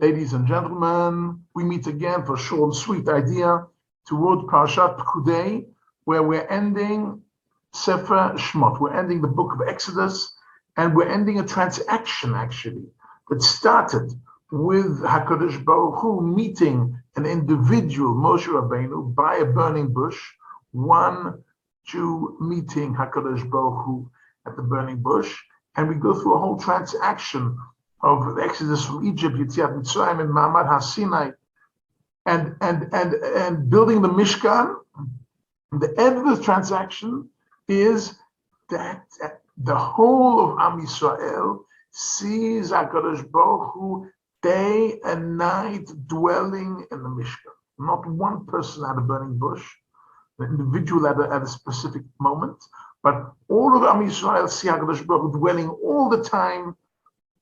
Ladies and gentlemen, we meet again for a short and sweet idea toward Parashat Pekudei, where we're ending Sefer Shmot. We're ending the book of Exodus, and we're ending a transaction, actually, that started with HaKadosh Baruch Hu meeting an individual, Moshe Rabbeinu, by a burning bush, one Jew meeting HaKadosh Baruch Hu at the burning bush, and we go through a whole transaction of the Exodus from Egypt, Yetziat Mitzrayim, and Ma'amad HaSinai, and building the Mishkan. The end of the transaction is that the whole of Am Yisrael sees HaKadosh Baruch Hu day and night dwelling in the Mishkan. Not one person at a burning bush, the individual at a specific moment, but all of Am Yisrael see HaKadosh Baruch Hu dwelling all the time,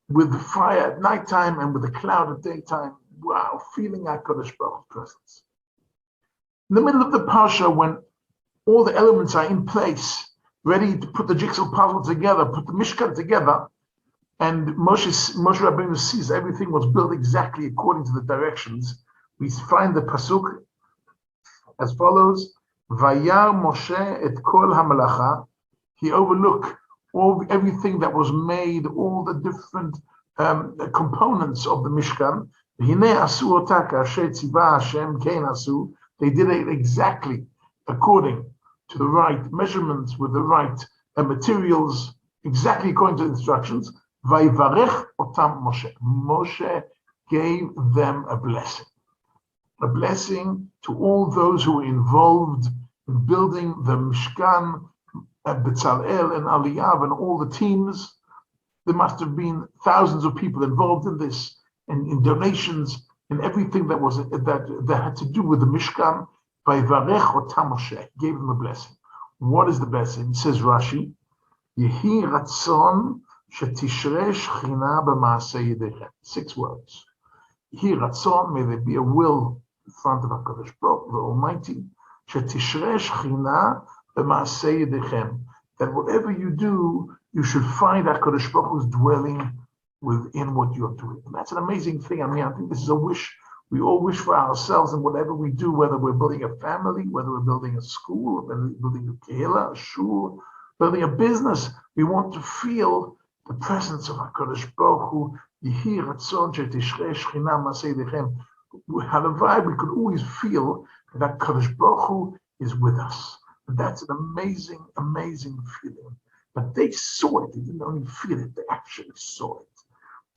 with the fire at nighttime and with the cloud at daytime. Wow, feeling HaKadosh Baruch Hu's presence. In the middle of the Parsha, when all the elements are in place, ready to put the jigsaw puzzle together, put the Mishkan together, and Moshe Rabbeinu sees everything was built exactly according to the directions, we find the pasuk as follows: Vayar Moshe et kol hamalacha. He overlooked everything that was made, all the different components of the Mishkan. They did it exactly according to the right measurements, with the right materials, exactly according to the instructions. Vayvarech otam Moshe. Moshe gave them a blessing to all those who were involved in building the Mishkan, B'Tzalel and Aliyav and all the teams. There must have been thousands of people involved in this, and in donations, and everything that had to do with the Mishkan. Vayvarech otam Moshe, gave them a blessing. What is the blessing? It says Rashi, Yehi Ratzon Shetishre Shechina b'Maaseh Yedechem. 6 words. Yehi Ratzon, may there be a will in front of HaKadosh Baruch Hu, the Almighty, Shetishre Shechina b'Maaseh Yedechem, that whatever you do, you should find HaKadosh Baruch Hu's dwelling within what you're doing. And that's an amazing thing. I mean, I think this is a wish we all wish for ourselves, and whatever we do, whether we're building a family, whether we're building a school, whether we're building a kehillah, a shul, building a business, we want to feel the presence of HaKadosh Baruch Hu. Yehi Ratzon Shetishre Shechina b'Maaseh Yedechem. Halavai, we could always feel that HaKadosh Baruch Hu is with us. And that's an amazing, amazing feeling. But they saw it. They didn't only feel it, they actually saw it.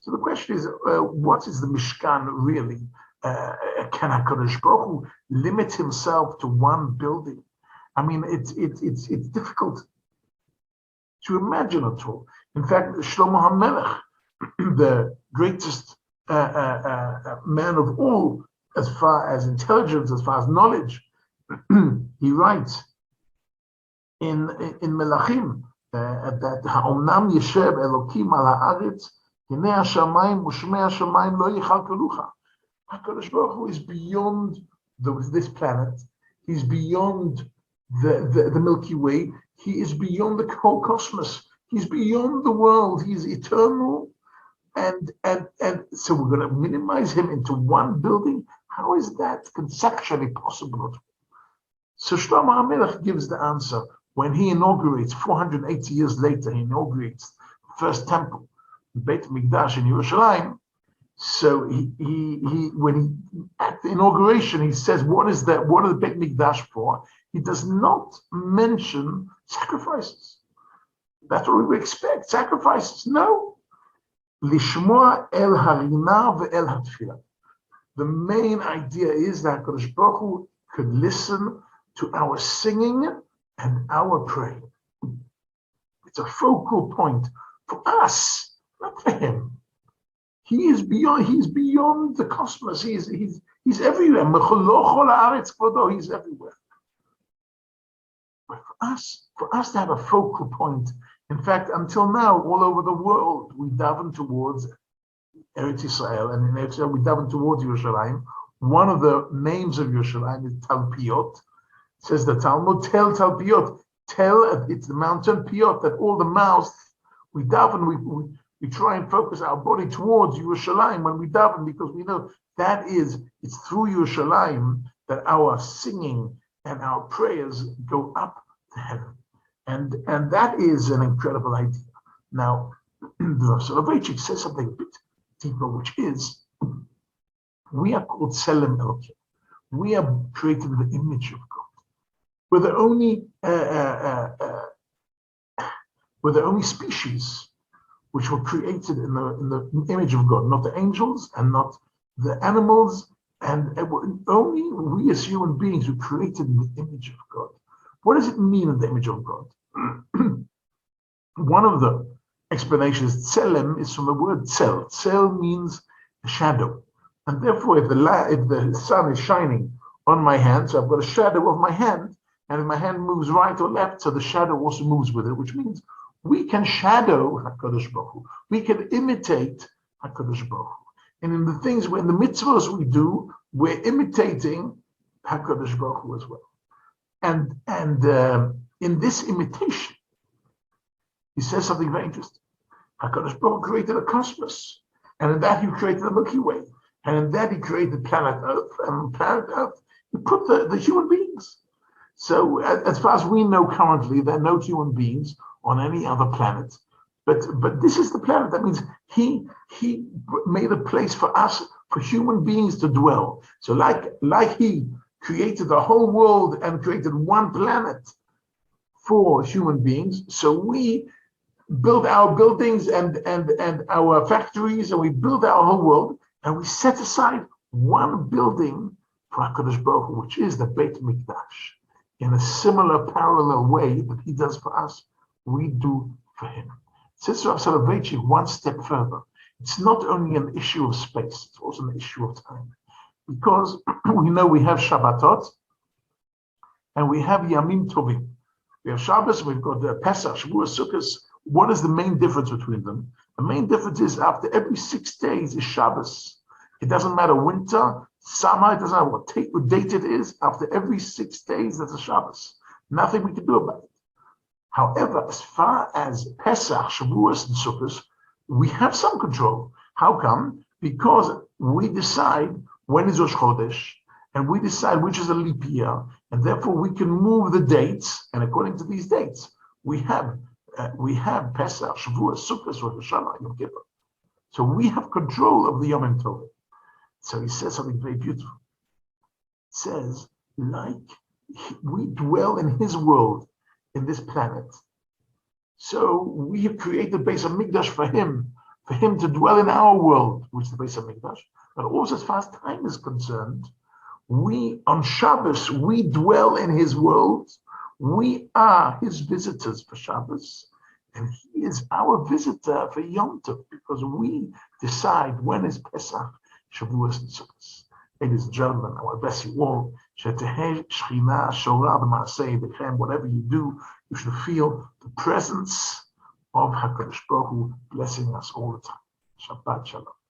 So the question is, what is the Mishkan really? Can HaKadosh Baruch Hu limit himself to one building? I mean, it's difficult to imagine at all. In fact, Shlomo HaMelech, the greatest man of all, as far as intelligence, as far as knowledge, he writes in Melachim that Ha'omnam Yeshev Elokim al ha'aretz Hinei hashamayim u'shmei hashamayim lo yichalkelucha. HaKadosh Baruch Hu is beyond this planet. He's beyond the Milky Way. He is beyond the whole cosmos. He's beyond the world. He's eternal. And so we're going to minimize him into one building. How is that conceptually possible? So Shlomo HaMelech gives the answer. When he inaugurates, 480 years later, he inaugurates the first temple, Beit Mikdash in Yerushalayim. So at the inauguration, he says, what are the Beit Mikdash for? He does not mention sacrifices. That's what we would expect, sacrifices. No. Lishmoa el harina ve'el hatfilah. The main idea is that HaKadosh Baruch Hu could listen to our singing and our praying. It's a focal point for us, not for him. He's beyond the cosmos. He's everywhere. He's everywhere. But for us to have a focal point, in fact, until now, all over the world, we daven towards Eretz Yisrael, and in Eretz Yisrael, we daven towards Yerushalayim. One of the names of Yerushalayim is Talpiot. It says the Talmud, Tel Talpiot. Tel, it's the mountain, Piot, that all the mouths, we daven, We try and focus our body towards Yerushalayim when we daven, because we know it's through Yerushalayim that our singing and our prayers go up to heaven. And that is an incredible idea. Now, the Soloveitchik says something a bit deeper, which is, we are called Tselem Elokim. We are created in the image of God. We're the only species which were created in the image of God, not the angels and not the animals, and only we as human beings were created in the image of God. What does it mean in the image of God? One of the explanations, tselem, is from the word tzel. Tzel means shadow. And therefore, if the sun is shining on my hand, so I've got a shadow of my hand, and if my hand moves right or left, so the shadow also moves with it, which means we can shadow HaKadosh Baruch Hu. We can imitate HaKadosh Baruch Hu. And in the things, in the mitzvahs we do, we're imitating HaKadosh Baruch Hu as well. And in this imitation, he says something very interesting. HaKadosh Baruch Hu created a cosmos, and in that he created the Milky Way, and in that he created planet Earth, and planet Earth, he put the human beings. So as far as we know currently, there are no human beings on any other planet. But this is the planet. That means he made a place for us, for human beings to dwell. So like he created the whole world and created one planet for human beings, so we build our buildings and our factories, and we build our whole world, and we set aside one building for HaKadosh Baruch Hu, which is the Beit Mikdash. In a similar parallel way that he does for us, we do for him. Says Rav Soloveitchik one step further. It's not only an issue of space, it's also an issue of time. Because we know we have Shabbatot and we have Yamim Tovim. We have Shabbos, we've got Pesach, Shavuos, Sukkot. What is the main difference between them? The main difference is after every 6 days is Shabbos. It doesn't matter winter, summer, it doesn't matter what date it is. After every 6 days, that's a Shabbos. Nothing we can do about it. However, as far as Pesach, Shavuos, and Sukkot, we have some control. How come? Because we decide when is Rosh Chodesh, and we decide which is a leap year, and therefore we can move the dates. And according to these dates, we have Pesach, Shavuos, Sukkot, Rosh Hashanah, Yom Kippur. So we have control of the Yom Tov. So he says something very beautiful. He says, like we dwell in his world, in this planet. So we have created Beis HaMikdash for him to dwell in our world, which is the Beis HaMikdash. But also as far as time is concerned, on Shabbos, we dwell in his world. We are his visitors for Shabbos, and he is our visitor for Yom Tov, because we decide when is Pesach, Shavuos, and Sukkot. Ladies and gentlemen, I want to bless you all. Whatever you do, you should feel the presence of HaKadosh Baruch Hu blessing us all the time. Shabbat Shalom.